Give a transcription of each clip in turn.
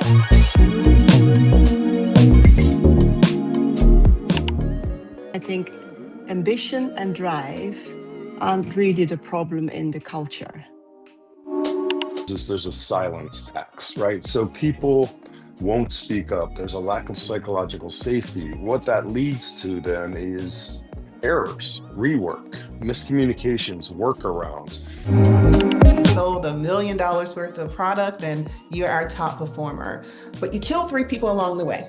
I think ambition and drive aren't really the problem in the culture. There's a silence tax, right? So people won't speak up. There's a lack of psychological safety. What that leads to then is errors, rework, miscommunications, workarounds. You sold $1 million worth of product and you're our top performer, but you killed 3 people along the way.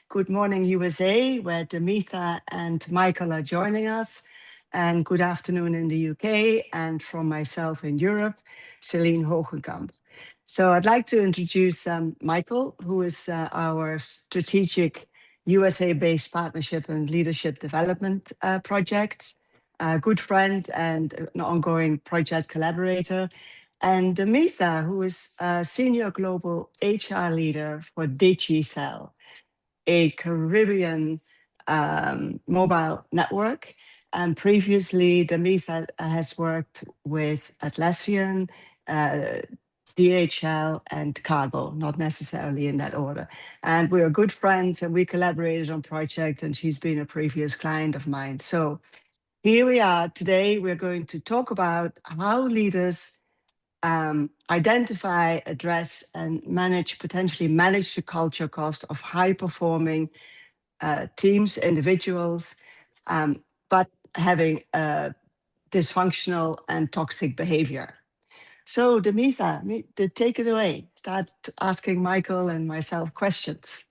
Good morning, USA, where Demetha and Michael are joining us. And good afternoon in the UK, and from myself in Europe, Celine Hoogenkamp. So I'd like to introduce Michael, who is our strategic USA-based partnership and leadership development project, a good friend and an ongoing project collaborator. And Demetha, who is a senior global HR leader for Digicel, a Caribbean mobile network. And previously, Demetha has worked with Atlassian, DHL, and Cargo, not necessarily in that order. And we're good friends and we collaborated on projects, and she's been a previous client of mine. So here we are today. We're going to talk about how leaders identify, address, and potentially manage the culture cost of high performing teams, individuals, but having dysfunctional and toxic behavior. So Demetha, take it away. Start asking Michael and myself questions.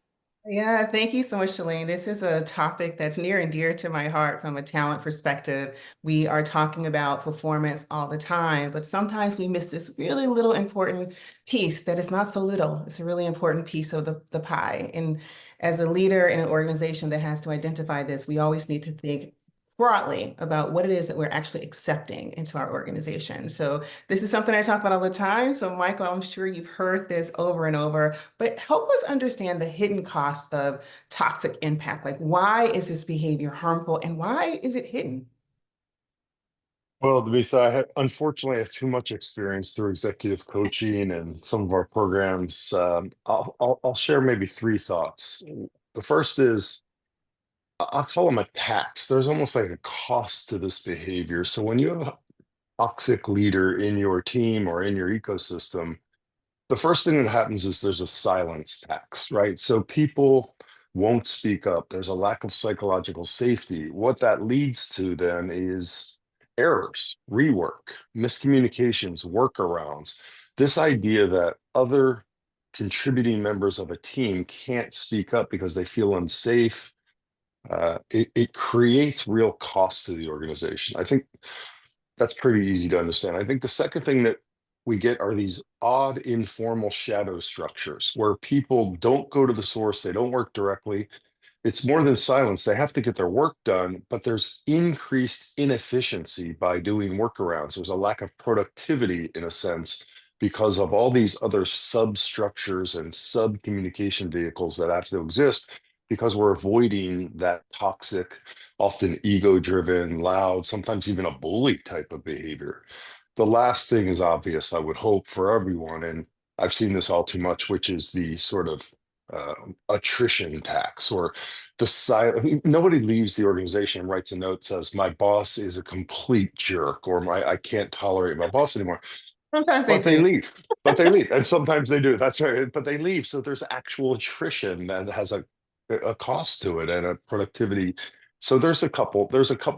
Yeah, thank you so much, Celine. This is a topic that's near and dear to my heart from a talent perspective. We are talking about performance all the time, but sometimes we miss this really little important piece that is not so little. It's a really important piece of the pie. And as a leader in an organization that has to identify this, we always need to think broadly about what it is that we're actually accepting into our organization. So this is something I talk about all the time. So Michael, I'm sure you've heard this over and over, but help us understand the hidden cost of toxic impact. Like, why is this behavior harmful and why is it hidden? Well, Demetha, unfortunately, I have too much experience through executive coaching and some of our programs. I'll share maybe 3 thoughts. The first is, I'll call them a tax. There's almost like a cost to this behavior. So when you have a toxic leader in your team or in your ecosystem, the first thing that happens is there's a silence tax, right? So people won't speak up. There's a lack of psychological safety. What that leads to then is errors, rework, miscommunications, workarounds. This idea that other contributing members of a team can't speak up because they feel unsafe, it creates real cost to the organization. I think that's pretty easy to understand. I think the second thing that we get are these odd informal shadow structures where people don't go to the source, they don't work directly. It's more than silence. They have to get their work done, but there's increased inefficiency by doing workarounds. There's a lack of productivity in a sense because of all these other substructures and sub communication vehicles that have to exist because we're avoiding that toxic, often ego driven, loud, sometimes even a bully type of behavior. The last thing is obvious, I would hope, for everyone. And I've seen this all too much, which is the sort of attrition tax or nobody leaves the organization and writes a note says my boss is a complete jerk or I can't tolerate my boss anymore. Sometimes But they they do. leave. But they leave. And sometimes they do. That's right. But they leave. So there's actual attrition that has a cost to it and a productivity. So there's a couple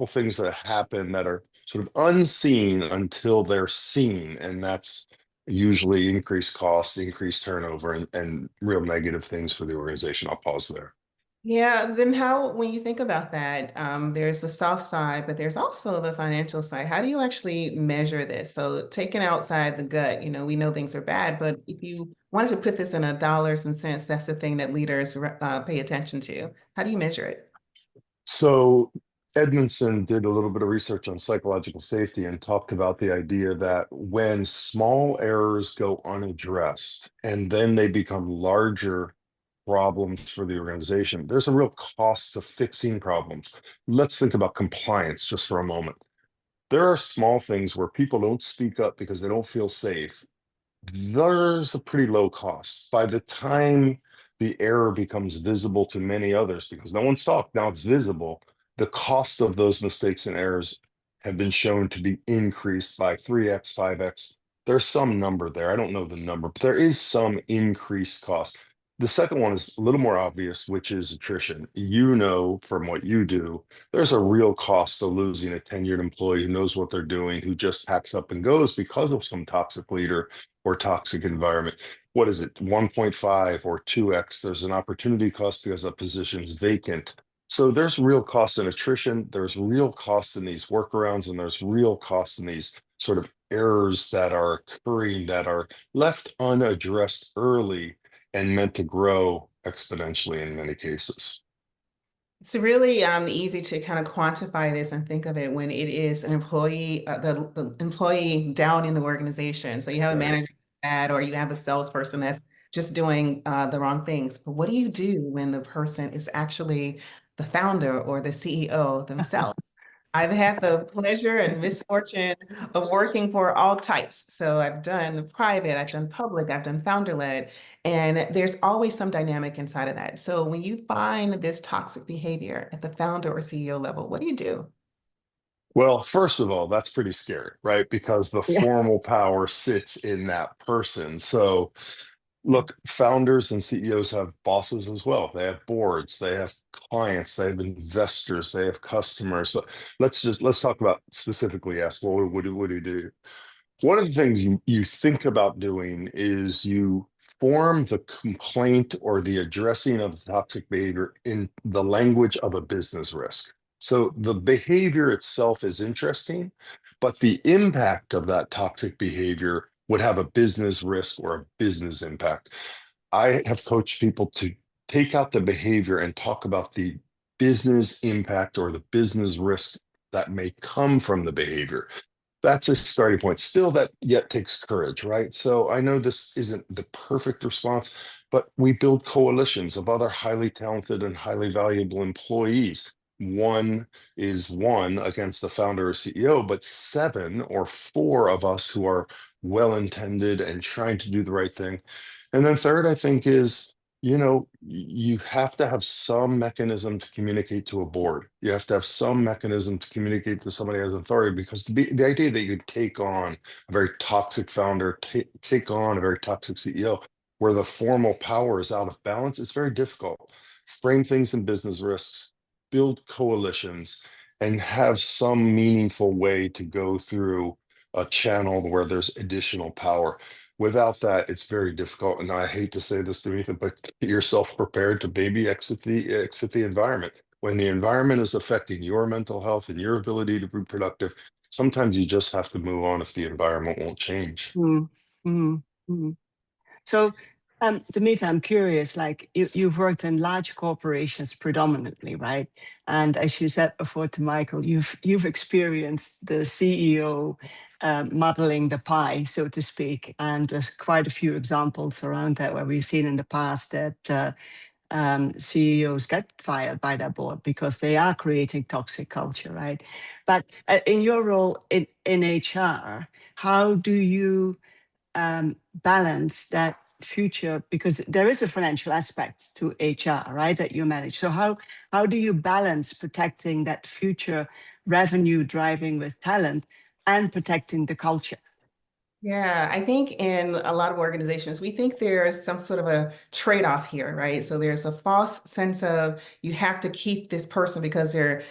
things that happen that are sort of unseen until they're seen. And that's usually increased cost, increased turnover, and real negative things for the organization. I'll pause there. Yeah, then how, when you think about that, there's the soft side, but there's also the financial side. How do you actually measure this? So taking outside the gut, we know things are bad, but if you wanted to put this in a dollars and cents, that's the thing that leaders pay attention to. How do you measure it? So Edmondson did a little bit of research on psychological safety and talked about the idea that when small errors go unaddressed and then they become larger problems for the organization, there's a real cost to fixing problems. Let's think about compliance just for a moment. There are small things where people don't speak up because they don't feel safe. There's a pretty low cost. By the time the error becomes visible to many others, because no one's talked, now it's visible, the cost of those mistakes and errors have been shown to be increased by 3x, 5x. There's some number there. I don't know the number, but there is some increased cost. The second one is a little more obvious, which is attrition. You know from what you do, there's a real cost to losing a tenured employee who knows what they're doing, who just packs up and goes because of some toxic leader or toxic environment. What is it, 1.5 or 2x? There's an opportunity cost because a position's vacant. So there's real cost in attrition, there's real cost in these workarounds, and there's real cost in these sort of errors that are occurring that are left unaddressed early and meant to grow exponentially in many cases. It's really easy to kind of quantify this and think of it when it is an employee, the employee down in the organization. So you have a Right. manager bad, or you have a salesperson that's just doing the wrong things. But what do you do when the person is actually the founder or the CEO themselves? I've had the pleasure and misfortune of working for all types. So I've done private, I've done public, I've done founder-led, and there's always some dynamic inside of that. So when you find this toxic behavior at the founder or CEO level, what do you do? Well, first of all, that's pretty scary, right? Because the Yeah. formal power sits in that person. So look, founders and CEOs have bosses as well. They have boards, they have clients, they have investors, they have customers. But let's talk about specifically ask, well, what do you do? One of the things you think about doing is you form the complaint or the addressing of the toxic behavior in the language of a business risk. So the behavior itself is interesting, but the impact of that toxic behavior would have a business risk or a business impact. I have coached people to take out the behavior and talk about the business impact or the business risk that may come from the behavior. That's a starting point. Still, that yet takes courage, right? So I know this isn't the perfect response, but we build coalitions of other highly talented and highly valuable employees. One is one against the founder or CEO, but seven or four of us who are well-intended and trying to do the right thing. And then third, I think is, you have to have some mechanism to communicate to a board. You have to have some mechanism to communicate to somebody who has authority, because the idea that you take on a very toxic founder, take on a very toxic CEO, where the formal power is out of balance, it's very difficult. Frame things in business risks, build coalitions, and have some meaningful way to go through a channel where there's additional power. Without that, it's very difficult. And I hate to say this, Demetha, but get yourself prepared to maybe exit the environment. When the environment is affecting your mental health and your ability to be productive, sometimes you just have to move on if the environment won't change. Mm, mm, mm. So, Demetha, I'm curious, like you've worked in large corporations predominantly, right? And as you said before to Michael, you've experienced the CEO modeling the pie, so to speak. And there's quite a few examples around that where we've seen in the past that CEOs get fired by their board because they are creating toxic culture, right? But in your role in HR, how do you balance that future, because there is a financial aspect to HR, right, that you manage. So how do you balance protecting that future revenue driving with talent and protecting the culture? Yeah, I think in a lot of organizations, we think there's some sort of a trade-off here, right? So there's a false sense of you have to keep this person because they're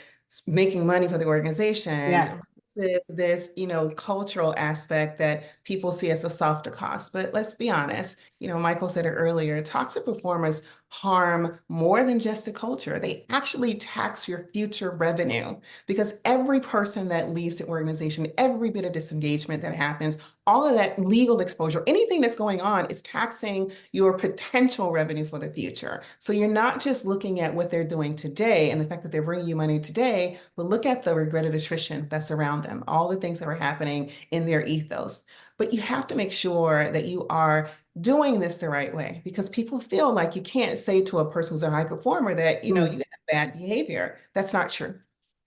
making money for the Yeah. organization. This, cultural aspect that people see as a softer cost. But let's be honest, Michael said it earlier, toxic performers harm more than just the culture. They actually tax your future revenue, because every person that leaves the organization, every bit of disengagement that happens, all of that legal exposure, anything that's going on is taxing your potential revenue for the future. So you're not just looking at what they're doing today and the fact that they're bringing you money today, but look at the regretted attrition that's around them, all the things that are happening in their ethos. But you have to make sure that you are doing this the right way, because people feel like you can't say to a person who's a high performer that, you have bad behavior. That's not true.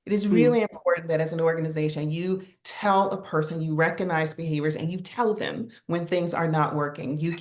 It is really important that as an organization, you tell a person, you recognize behaviors and you tell them when things are not working. You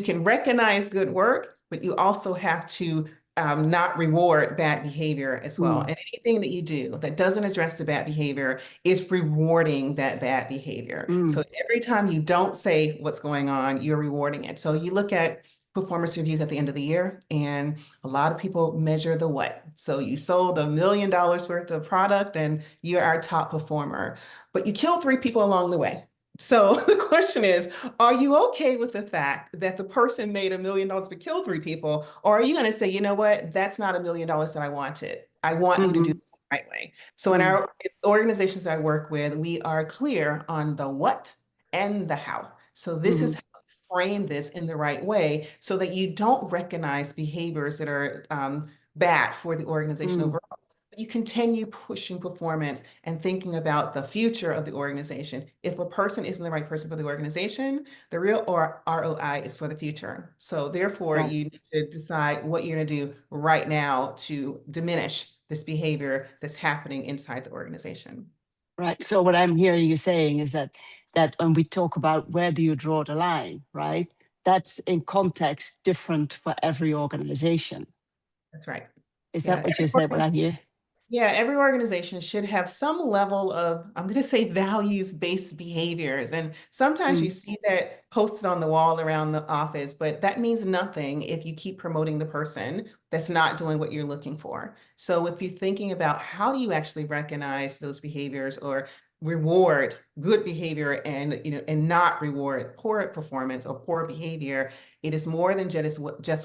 can recognize good work, but you also have to not reward bad behavior as well. And anything that you do that doesn't address the bad behavior is rewarding that bad behavior. So every time you don't say what's going on, you're rewarding it. So you look at performance reviews at the end of the year, and a lot of people measure the what. So you sold $1 million worth of product and you're our top performer, but you killed 3 people along the way. So the question is, are you okay with the fact that the person made $1 million but killed 3 people? Or are you going to say, you know what, that's not $1 million that I wanted. I want you to do this the right way. So in our organizations I work with, we are clear on the what and the how. So this is how you frame this in the right way so that you don't recognize behaviors that are bad for the organization overall. You continue pushing performance and thinking about the future of the organization. If a person isn't the right person for the organization, the real ROI is for the future. So therefore, you need to decide what you're going to do right now to diminish this behavior that's happening inside the organization. Right. So what I'm hearing you saying is that when we talk about where do you draw the line, right? That's in context different for every organization. That's right. Is that what you said, what I hear? Yeah, every organization should have some level of, I'm going to say, values-based behaviors. And sometimes you see that posted on the wall around the office, but that means nothing if you keep promoting the person that's not doing what you're looking for. So if you're thinking about how do you actually recognize those behaviors or reward good behavior and not reward poor performance or poor behavior, it is more than just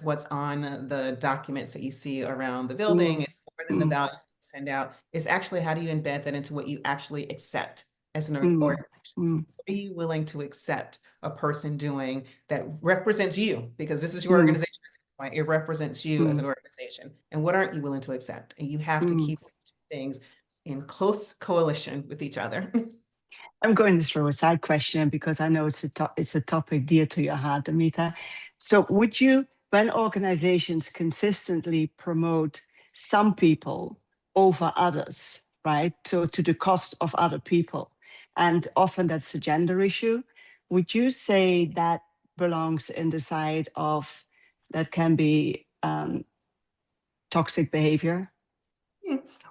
what's on the documents that you see around the building. It's more than the value send out. Is actually how do you embed that into what you actually accept as an organization? What are you willing to accept a person doing that represents you? Because this is your organization at this point. It represents you as an organization. And what aren't you willing to accept? And you have to keep things in close coalition with each other. I'm going to throw a side question because I know it's a topic dear to your heart, Demetha. So would you, when organizations consistently promote some people over others, right? So to the cost of other people, and often that's a gender issue, would you say that belongs in the side of that can be toxic behavior?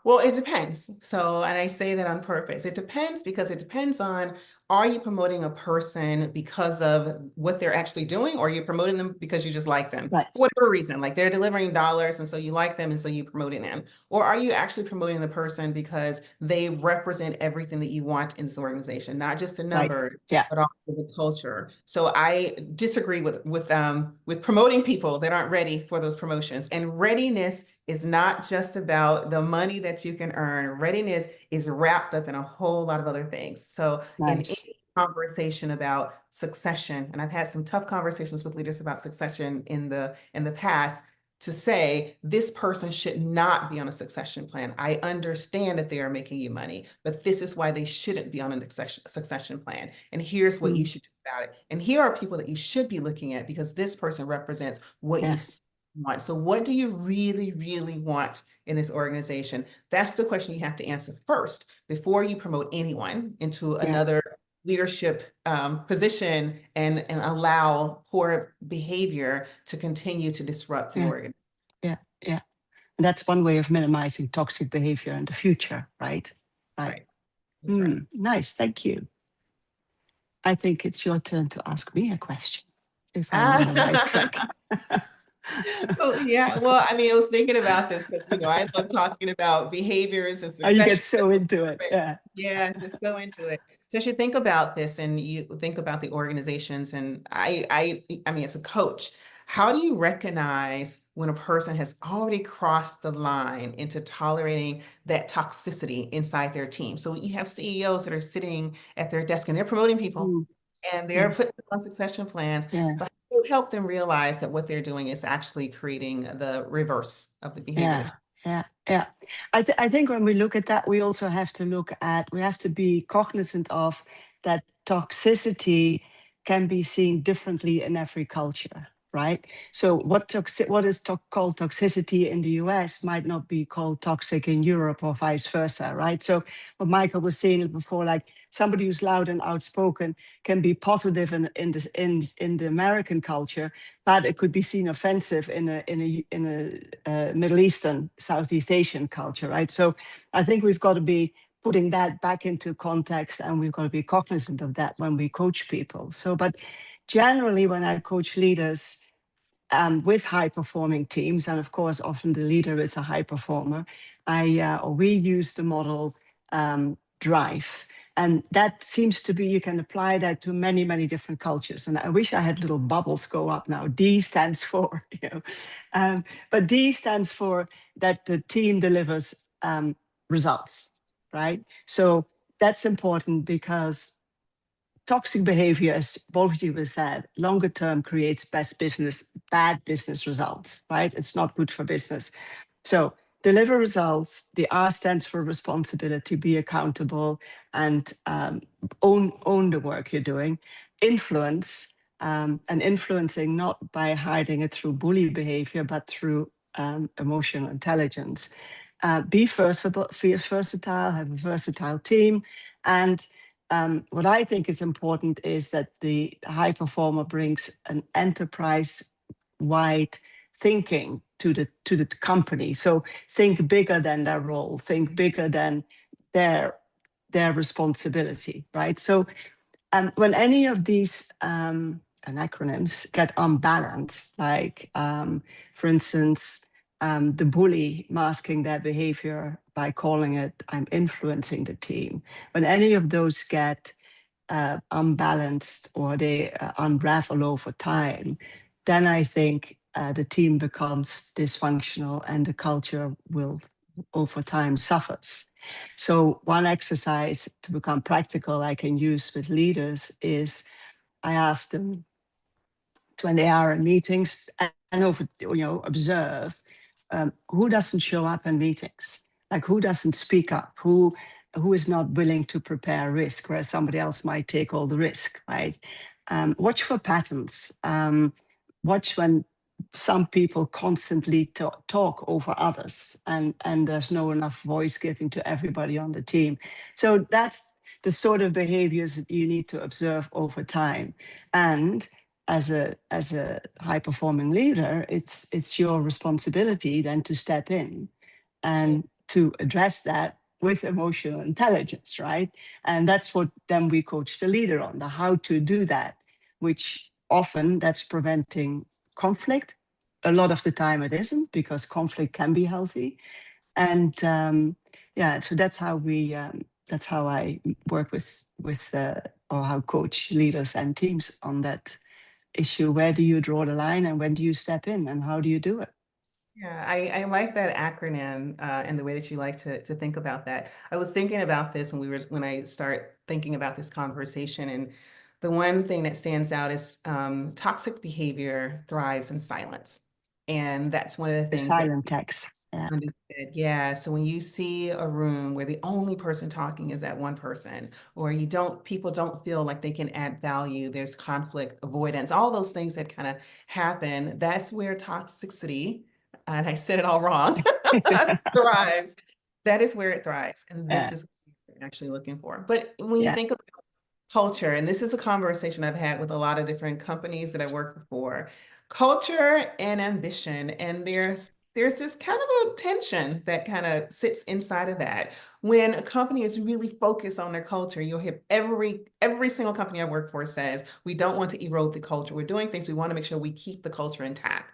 Well, it depends. So, and I say that on purpose. It depends because it depends on, are you promoting a person because of what they're actually doing, or are you promoting them because you just like them? Right. For whatever reason, like they're delivering dollars and so you like them and so you're promoting them. Or are you actually promoting the person because they represent everything that you want in this organization, not just a number, but also the culture. So I disagree with promoting people that aren't ready for those promotions. And readiness is not just about the money that you can earn. Readiness is wrapped up in a whole lot of other things. So in any conversation about succession, and I've had some tough conversations with leaders about succession in the past, to say this person should not be on a succession plan. I understand that they are making you money, but this is why they shouldn't be on a succession plan. And here's what you should do about it. And here are people that you should be looking at because this person represents what you want. So what do you really, really want in this organization? That's the question you have to answer first before you promote anyone into another leadership position and allow poor behavior to continue to disrupt the organization. Yeah. And that's one way of minimizing toxic behavior in the future, right? Right. That's right. Nice, thank you. I think it's your turn to ask me a question, if I'm on the right track. Oh, yeah. Well, I mean, I was thinking about this because, I love talking about behaviors and succession. You get so into it. Yeah. Yes, it's so into it. So as you think about this and you think about the organizations, and I mean, as a coach, how do you recognize when a person has already crossed the line into tolerating that toxicity inside their team? So you have CEOs that are sitting at their desk and they're promoting people and they're putting on succession plans, but help them realize that what they're doing is actually creating the reverse of the behavior. Yeah. I think when we look at that, we also have to we have to be cognizant of that toxicity can be seen differently in every culture, right? So what is called toxicity in the US might not be called toxic in Europe or vice versa, right? So what Michael was saying before, like somebody who's loud and outspoken can be positive in the American culture, but it could be seen offensive in a Middle Eastern, Southeast Asian culture, right? So I think we've got to be putting that back into context, and we've got to be cognizant of that when we coach people. So, but generally, when I coach leaders with high-performing teams, and of course, often the leader is a high performer, we use the model DRIVE. And that seems to be, you can apply that to many, many different cultures. And I wish I had little bubbles go up now. D stands for, but D stands for that the team delivers results, right? So that's important because toxic behavior, as both of you have said, longer term creates bad business results, right? It's not good for business. So deliver results. The R stands for responsibility, be accountable, and own the work you're doing. Influence, and influencing not by hiding it through bully behavior, but through emotional intelligence. Be versatile, have a versatile team. And what I think is important is that the high performer brings an enterprise-wide thinking to the company. So think bigger than their role, think bigger than their responsibility, right? So when any of these acronyms get unbalanced, like for instance, the bully masking their behavior by calling it, I'm influencing the team. When any of those get unbalanced or they unravel over time, then I think the team becomes dysfunctional and the culture will over time suffers. So one exercise to become practical I can use with leaders is I ask them when they are in meetings and observe who doesn't show up in meetings, like who doesn't speak up, who is not willing to prepare risk where somebody else might take all the risk, right? Watch for patterns. Watch when some people constantly talk over others and there's no enough voice given to everybody on the team. So that's the sort of behaviors that you need to observe over time. And as a high performing leader, it's your responsibility then to step in and to address that with emotional intelligence, right? And that's what then we coach the leader on, the how to do that, which often that's preventing conflict. A lot of the time it isn't, because conflict can be healthy. And so that's how that's how I work with or how coach leaders and teams on that issue. Where do you draw the line and when do you step in and how do you do it? Yeah, I like that acronym and the way that you like to think about that. I was thinking about this when I start thinking about this conversation, and the one thing that stands out is toxic behavior thrives in silence. And that's one of the things silent text. Yeah. Understood. Yeah. So when you see a room where the only person talking is that one person, or people don't feel like they can add value, there's conflict avoidance, all those things that kind of happen, that's where toxicity, and I said it all wrong, thrives. That is where it thrives. And this is what we're actually looking for. But when you think about culture, and this is a conversation I've had with a lot of different companies that I worked for, culture and ambition, and there's this kind of a tension that kind of sits inside of that. When a company is really focused on their culture, you'll hear every single company I work for says, we don't want to erode the culture. We're doing things, we want to make sure we keep the culture intact.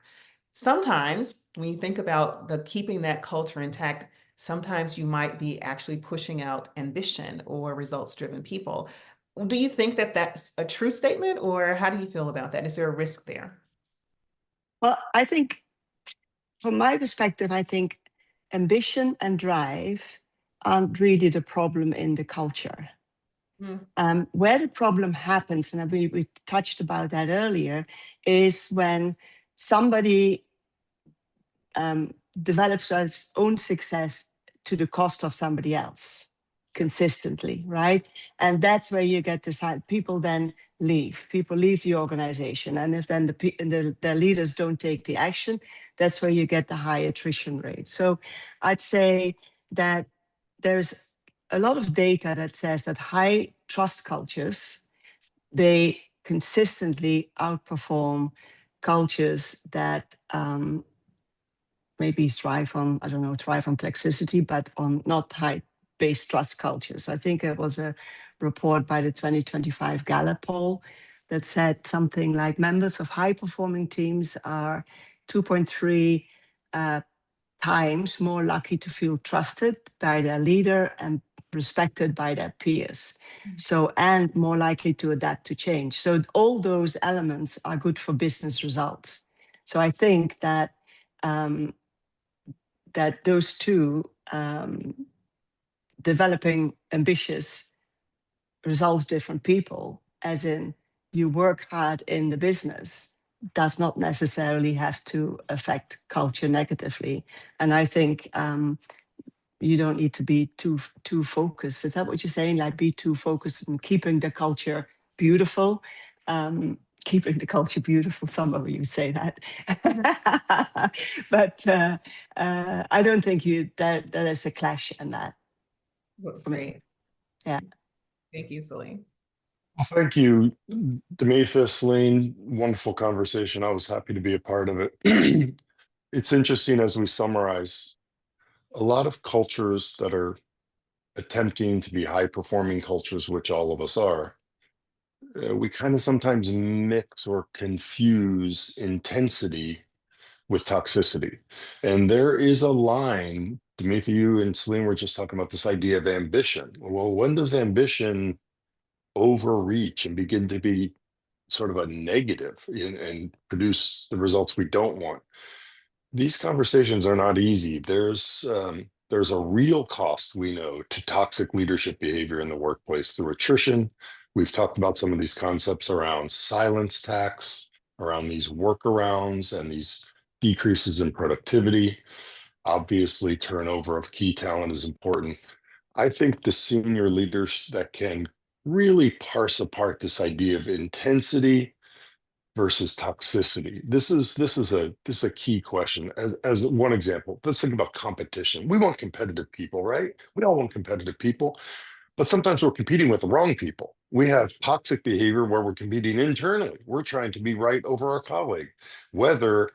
Sometimes when you think about the keeping that culture intact, sometimes you might be actually pushing out ambition or results-driven people. Do you think that that's a true statement, or how do you feel about that? Is there a risk there? Well, I think from my perspective, I think ambition and drive aren't really the problem in the culture. Where the problem happens, and we touched about that earlier, is when somebody develops their own success to the cost of somebody else, consistently, right? And that's where you get this, people then leave. People leave the organization. And if then the leaders don't take the action, that's where you get the high attrition rate. So I'd say that there's a lot of data that says that high trust cultures, they consistently outperform cultures that maybe thrive on, I don't know, thrive on toxicity, but on not high-based trust cultures. I think it was a report by the 2025 Gallup poll that said something like members of high-performing teams are 2.3 times more likely to feel trusted by their leader and respected by their peers. So, and more likely to adapt to change. So all those elements are good for business results. So I think that that those two, developing ambitious, results different people, as in you work hard in the business, does not necessarily have to affect culture negatively. And I think you don't need to be too focused. Is that what you're saying? Like, be too focused on keeping the culture beautiful. Keeping the culture beautiful, some of you say that. But I don't think that is a clash in that. Great. Yeah. Thank you, Celine. Well, thank you, Demetha, Celine. Wonderful conversation. I was happy to be a part of it. It's interesting as we summarize, a lot of cultures that are attempting to be high-performing cultures, which all of us are, we kind of sometimes mix or confuse intensity with toxicity. And there is a line, Demetha, you and Celine were just talking about this idea of ambition. Well, when does ambition overreach and begin to be sort of a negative and produce the results we don't want? These conversations are not easy. There's a real cost, we know, to toxic leadership behavior in the workplace through attrition. We've talked about some of these concepts around silence tax, around these workarounds and these decreases in productivity. Obviously, turnover of key talent is important. I think the senior leaders that can really parse apart this idea of intensity versus toxicity. This is a key question. As one example, let's think about competition. We want competitive people, right? We all want competitive people, but sometimes we're competing with the wrong people. We have toxic behavior where we're competing internally. We're trying to be right over our colleague, whether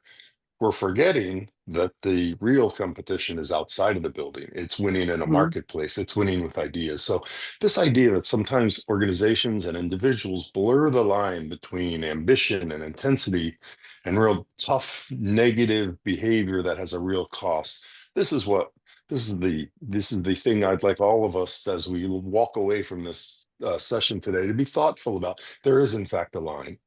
we're forgetting that the real competition is outside of the building. It's winning in a marketplace. It's winning with ideas. So this idea that sometimes organizations and individuals blur the line between ambition and intensity and real tough negative behavior that has a real cost. This is the thing I'd like all of us, as we walk away from this session today, to be thoughtful about. There is in fact a line.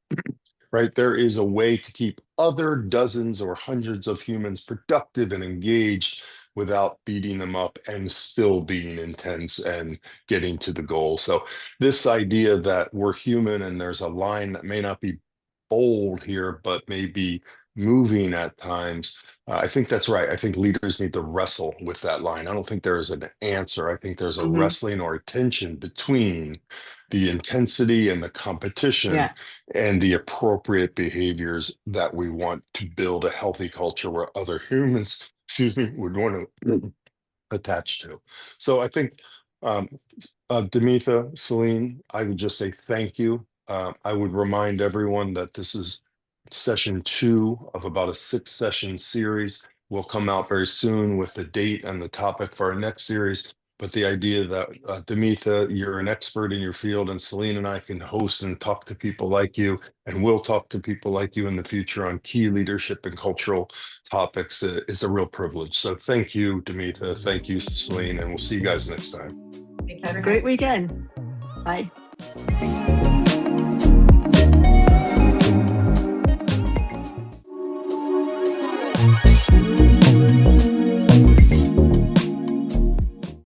Right? There is a way to keep other dozens or hundreds of humans productive and engaged without beating them up and still being intense and getting to the goal. So this idea that we're human and there's a line that may not be bold here, but may be moving at times, I think that's right. I think leaders need to wrestle with that line. I don't think there is an answer. I think there's a wrestling or a tension between the intensity and the competition and the appropriate behaviors that we want to build a healthy culture where other humans, would want to attach to. So I think, Demetha, Celine, I would just say thank you. I would remind everyone that this is session 2 of about a 6-session series. Will come out very soon with the date and the topic for our next series. But the idea that, Demetha, you're an expert in your field, and Celine and I can host and talk to people like you, and we'll talk to people like you in the future on key leadership and cultural topics, is a real privilege. So thank you, Demetha. Thank you, Celine, and we'll see you guys next time. Have a great weekend. Bye.